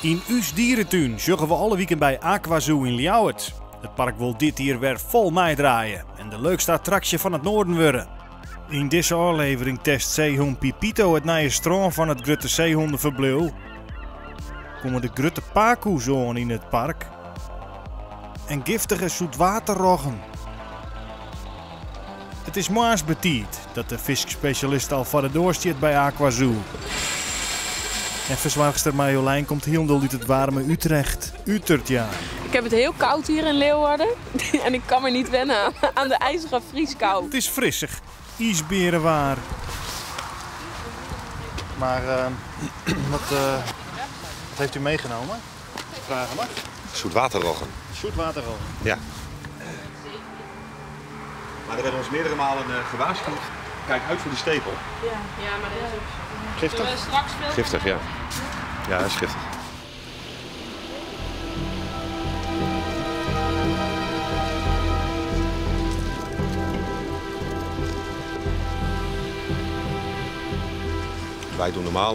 In Us dierentuin zorgen we alle weekend bij Aquazoo in Ljouwert. Het park wil dit jaar weer vol meedraaien en de leukste attractie van het noorden worden. In deze aflevering test zeehond Pipito het nieuwe strand van het Grutte zeehondenverblijf. Komen de Grutte pakoes aan in het park. En giftige zoetwaterroggen. Het is maas betiid dat de visspecialist al voor de deur staat bij Aquazoo. En verzorgster Marjolein komt heel uit het warme Utrecht. Utrecht, ja. Ik heb het heel koud hier in Leeuwarden. En ik kan me niet wennen aan de ijzige vrieskou. Het is frissig. Ijsberen waar. Maar wat heeft u meegenomen? Vragen maar. Zoetwaterroggen. Zoetwaterroggen. Ja. Maar er werden ons meerdere malen gewaarschuwd. Kijk uit voor die stepel. Ja, maar dat is ook Giftig? Zullen we straks veel? Giftig, ja. Ja, dat is giftig. Wij doen normaal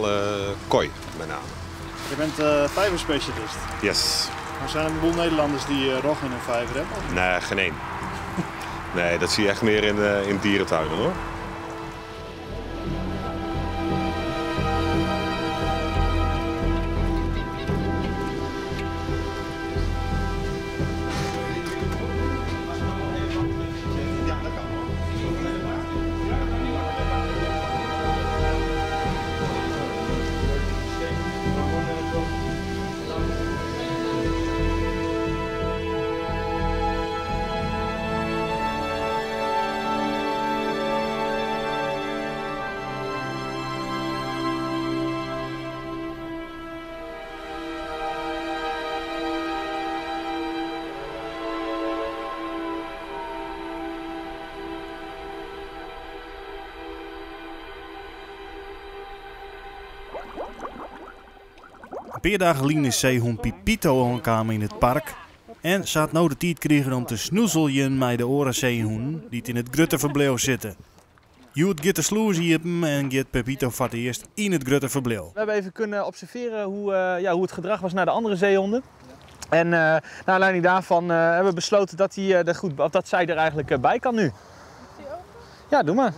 kooi, met name. Je bent vijverspecialist. Yes. Er zijn een boel Nederlanders die roggen in een vijver hebben. Of? Nee, geen één. Nee, dat zie je echt meer in dierentuinen, hoor. Een paar dagen geleden is zeehond Pipito aangekomen in het park. En ze had nou de tijd kregen om te snoezeljen met de orenzeehoenden die in het Grutteverblijf zitten. Joet gaat de sloes hiepen en gaat Pipito voor het eerst in het Grutteverblijf. We hebben even kunnen observeren hoe het gedrag was naar de andere zeehonden. En naar aanleiding daarvan hebben we besloten dat zij er eigenlijk bij kan nu. Ja, doe maar.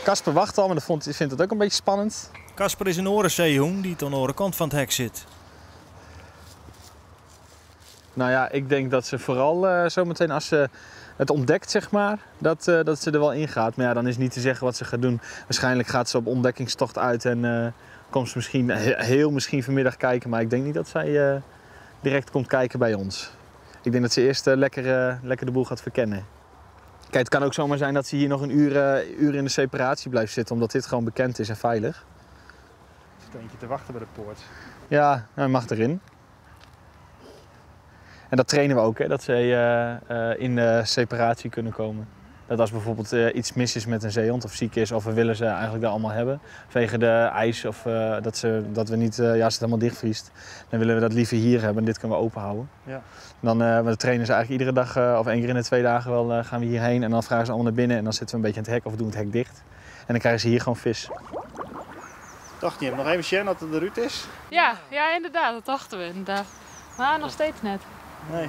Kasper wacht al, maar vindt het ook een beetje spannend. Kasper is een orenzeehoen die aan de andere kant van het hek zit. Nou ja, ik denk dat ze vooral zometeen als ze het ontdekt, zeg maar, dat ze er wel in gaat. Maar ja, dan is niet te zeggen wat ze gaat doen. Waarschijnlijk gaat ze op ontdekkingstocht uit en komt ze misschien vanmiddag kijken. Maar ik denk niet dat zij direct komt kijken bij ons. Ik denk dat ze eerst lekker de boel gaat verkennen. Kijk, het kan ook zomaar zijn dat ze hier nog een uur in de separatie blijft zitten, omdat dit gewoon bekend is en veilig. Er zit eentje te wachten bij de poort. Ja, hij mag erin. En dat trainen we ook, hè, dat ze in de separatie kunnen komen. Dat als bijvoorbeeld iets mis is met een zeehond of ziek is, of we willen ze eigenlijk daar allemaal hebben. Vanwege de ijs of dat we niet, als het helemaal dichtvriest, dan willen we dat liever hier hebben en dit kunnen we open houden. Ja. Dan we trainen ze eigenlijk iedere dag of 1 keer in de 2 dagen wel gaan we hierheen en dan vragen ze allemaal naar binnen en dan zitten we een beetje in het hek of we doen het hek dicht. En dan krijgen ze hier gewoon vis. Dacht je nog even Sjen dat het de Ruud is? Ja, inderdaad, dat dachten we inderdaad. Maar nog steeds net. Nee.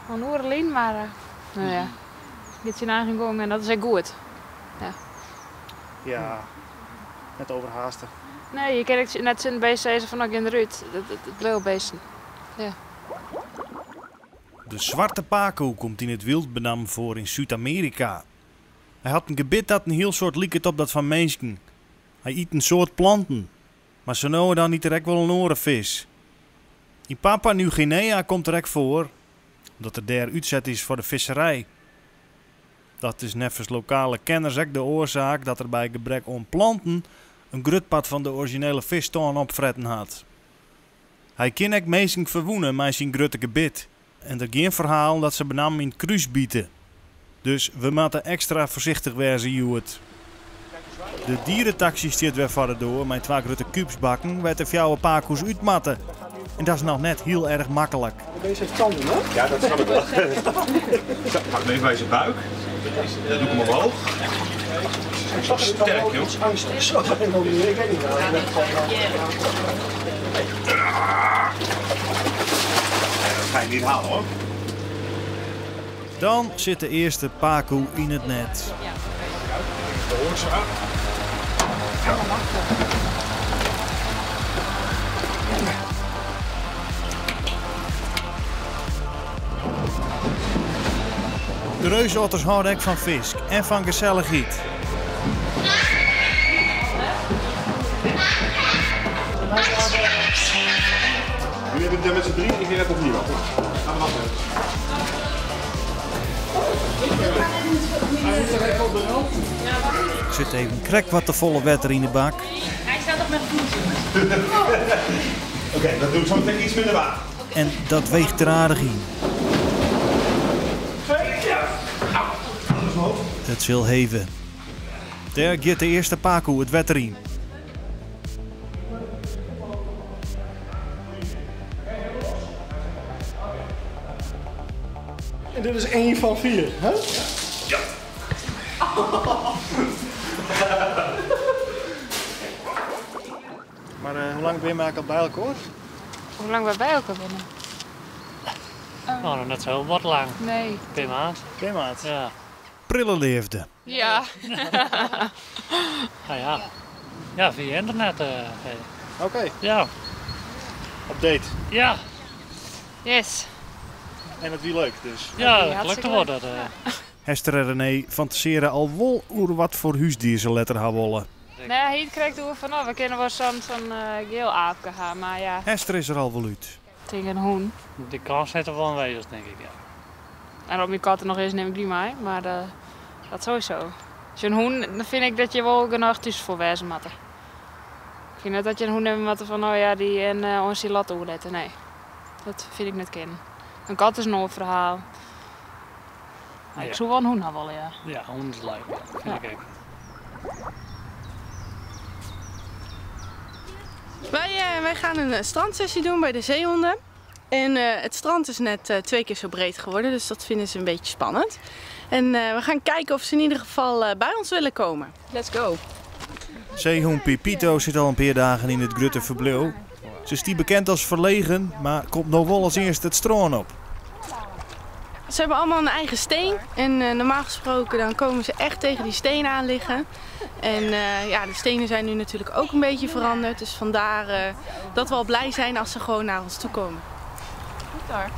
Van oerlien, maar nou ja, dit is aangekomen en dat is echt goed. Ja, net overhaastig. Nee, je kan net zijn beest zeggen van ook in de Ruud. Het bleef beesten. Ja. De zwarte paco komt in het wildbenam voor in Zuid-Amerika. Hij had een gebit dat een heel soort lieket op dat van mensen. Hij eet een soort planten. Maar ze noemen dan niet direct wel een orenvis. In Papua Nieuw-Guinea komt er ook voor dat er daar uitzet is voor de visserij. Dat is neffens lokale kenners ook de oorzaak dat er bij gebrek aan planten een grutpad van de originele vistoon opfretten had. Hij kan ook meestal verwoenen met zijn grutte gebit. En er geen verhaal dat ze benam in het kruis bieten. Dus we moeten extra voorzichtig wezen, Joet. De dierentaxi stiert weer verder door met 2 grote kubusbakken waar de fjouwe pakoes uitmatten. En dat is nog net heel erg makkelijk. Deze heeft tanden, hè? Ja, dat snap ik wel. Zo, pak hem even bij zijn buik. Dan doe ik hem omhoog. Zo sterk, joh. Angstig. Zo, ik weet niet. Dat ga je niet halen hoor. Dan zit de eerste pakoe in het net. De reusotters houden ook van vis en van gezelligheid. Jullie hebben het met z'n drie, ik weer het opnieuw. Gaan we wachten. Ik zit even krek wat te volle wetter in de bak. Hij staat nog met voeten. Oké, dat doe ik zo meteen iets minder water. En dat weegt er aardig in. Het zal heven. Daar gaat de eerste pakoe het wetter in. En dit is 1 van 4, hè? Ja. Maar hoe lang ben je al bij elkaar? Hoe lang wij bij elkaar binnen? Nou, nog net zo wat lang. Nee. 2 maanden. 2 maanden. Ja. Prille leefde. Ja. Nou ja. Ja, via internet. Oké, Ja. update. Ja. Yes. En het wie leuk dus. Ja, hartstikke gelukkig wordt dat. Hester en René fantaseren al wel over wat voor huisdier ze letter gaan willen. Nee, hier krijgt we van, we kunnen wel zo'n geel aapje gaan, maar ja, Hester is er al wel uit. tegen een hoen. Die kans zit er wel aanwezig, denk ik. Ja. En op je katten nog eens neem ik die mee, maar dat sowieso. Zo'n hoen, dan vind ik dat je wel genoeg tussen voor wezen moet. Ik vind net dat je een hoen neemt met van, oh ja, die en ons die lat opletten. Nee, dat vind ik net ken. Een kat is een ander verhaal. Maar ik Ja. zou wel een hoen hebben willen, ja. Ja, hond is leuk. Vind ik ook. Wij gaan een strandsessie doen bij de zeehonden. En het strand is net 2 keer zo breed geworden, dus dat vinden ze een beetje spannend. En we gaan kijken of ze in ieder geval bij ons willen komen. Let's go! Zeehoen Pipito zit al een paar dagen in het grutte verblijf. Ze is die bekend als verlegen, maar komt nog wel als eerste het strand op. Ze hebben allemaal een eigen steen en normaal gesproken dan komen ze echt tegen die steen aan liggen. En ja, de stenen zijn nu natuurlijk ook een beetje veranderd, dus vandaar dat we al blij zijn als ze gewoon naar ons toe komen. Goed hoor.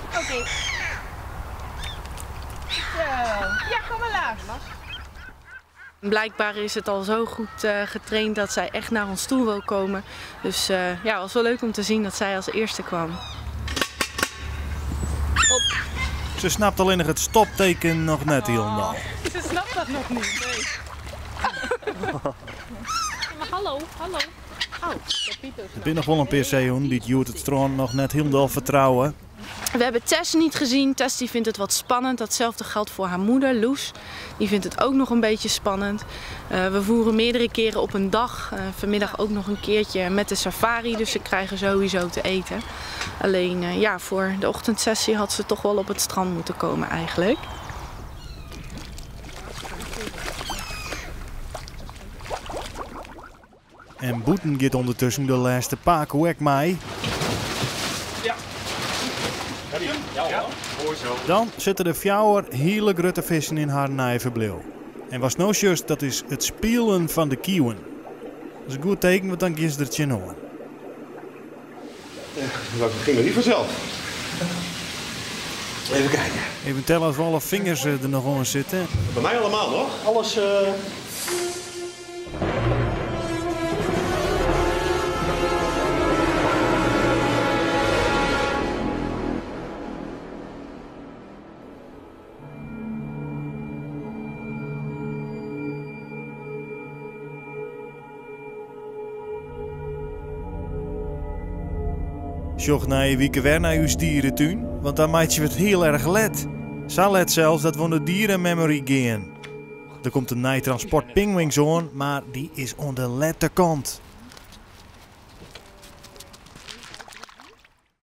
Oké. Ja, kom maar langs. Blijkbaar is het al zo goed getraind dat zij echt naar ons toe wil komen. Dus ja, het was wel leuk om te zien dat zij als eerste kwam. Ze snapt alleen nog het stopteken nog net helemaal. Ze snapt dat nog niet. Nee. Maar hallo. Er zijn nog wel een paar zeehoen die Joert het strand nog net helemaal vertrouwen. We hebben Tess niet gezien. Tess die vindt het wat spannend. Datzelfde geldt voor haar moeder, Loes. Die vindt het ook nog een beetje spannend. We voeren meerdere keren op een dag. Vanmiddag ook nog een keertje met de safari. Dus ze krijgen sowieso te eten. Alleen ja, voor de ochtendsessie had ze toch wel op het strand moeten komen eigenlijk. En Boeten gaat ondertussen de laatste pakoe ook mee. Dan zitten de fjouwer hele grote vissen in haar nijverblijf. En was nou juist, dat is het spelen van de kieuwen. Dat is een goed teken, want dan is er het je hoor. Dat ging er niet vanzelf. Even kijken. Even tellen of alle vingers er nog onder zitten. Bij mij allemaal nog. Alles Sjoch na je wieken weer naar uw dierentuin, want dan maakt je het heel erg let. Zo let zelfs dat we naar de dierenmemory gaan. Er komt een nijtransport pingwings aan, maar die is aan de lette kant.